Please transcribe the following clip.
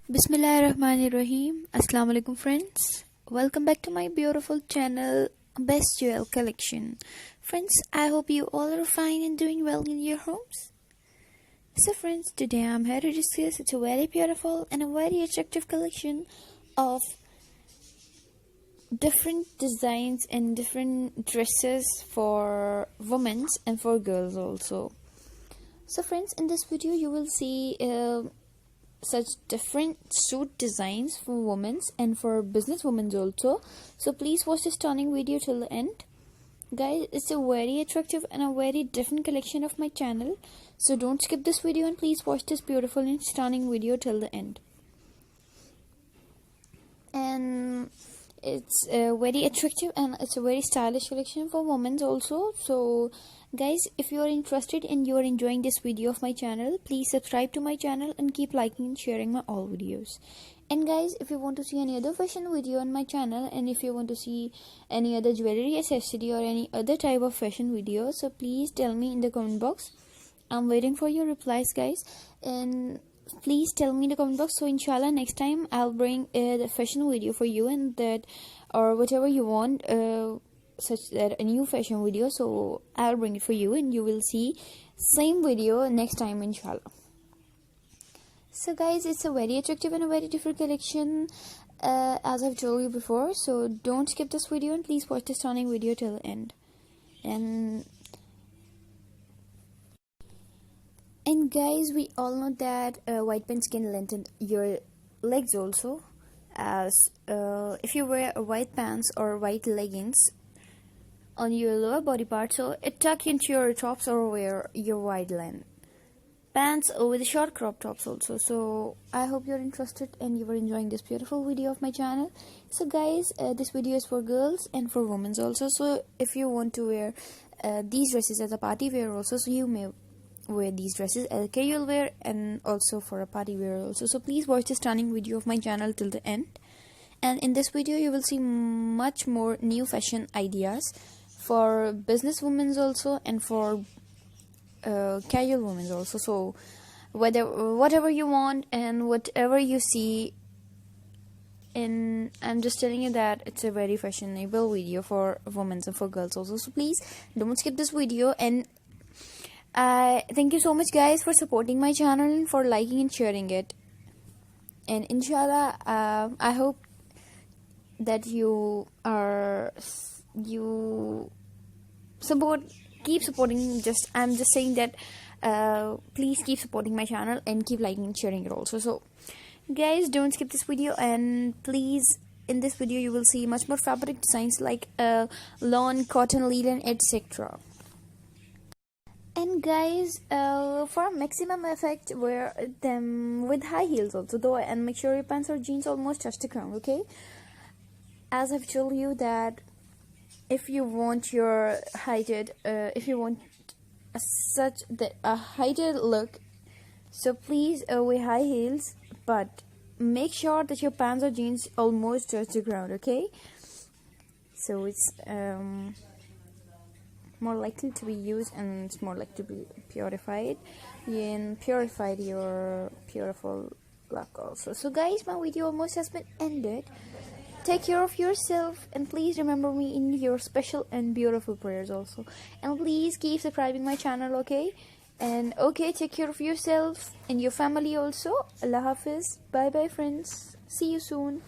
Bismillahirrahmanirrahim. Assalamu alaikum friends. Welcome back to my beautiful channel Best Jewel Collection. Friends, I hope you all are fine and doing well in your homes. So friends, today I'm here to discuss it's a very beautiful and a very attractive collection of different designs and different dresses for women and for girls also. So friends, in this video you will see such different suit designs for women and for business women also. So please watch this stunning video till the end. Guys, it's a very attractive and a very different collection of my channel. So don't skip this video and please watch this beautiful and stunning video till the end. And it's very attractive and it's a very stylish collection for women also. So guys, if you are interested and you are enjoying this video of my channel, please subscribe to my channel and keep liking and sharing my all videos. And guys, if you want to see any other fashion video on my channel, and if you want to see any other jewelry accessory or any other type of fashion video, so please tell me in the comment box. I'm waiting for your replies, guys. And please tell me in the comment box, so inshallah next time I'll bring the fashion video for you, and that or whatever you want, such that a new fashion video, so I'll bring it for you and you will see same video next time inshallah. So guys, it's a very attractive and a very different collection, as I've told you before. So don't skip this video and please watch the stunning video till the end. And guys, we all know that white pants can lengthen your legs also, as if you wear white pants or white leggings on your lower body part, so it tuck into your tops or wear your wide line pants with short crop tops also. So I hope you're interested and you are enjoying this beautiful video of my channel. So guys, this video is for girls and for women also. So if you want to wear these dresses as a party wear also, so you may wear these dresses as a casual wear and also for a party wear also. So please watch the stunning video of my channel till the end. And in this video you will see much more new fashion ideas for business women also and for casual women also. So whatever you want and whatever you see, and I'm just telling you that it's a very fashionable video for women and for girls also. So please don't skip this video. And thank you so much guys for supporting my channel and for liking and sharing it. And inshallah, I hope that you keep supporting. I'm just saying that please keep supporting my channel and keep liking and sharing it also. So guys, don't skip this video, and please, in this video you will see much more fabric designs like lawn, cotton, linen, etc. And guys, for maximum effect, wear them with high heels also though, and make sure your pants or jeans almost touch the ground, okay? As I've told you that if you want your heighted, if you want a heighted look, so please wear high heels, but make sure that your pants or jeans almost touch the ground, okay? So it's more likely to be used and it's more likely to be purified and purified your beautiful look also. So guys, my video almost has been ended. Take care of yourself and please remember me in your special and beautiful prayers also. And please keep subscribing my channel, okay? And okay, take care of yourself and your family also. Allah Hafiz. Bye bye friends. See you soon.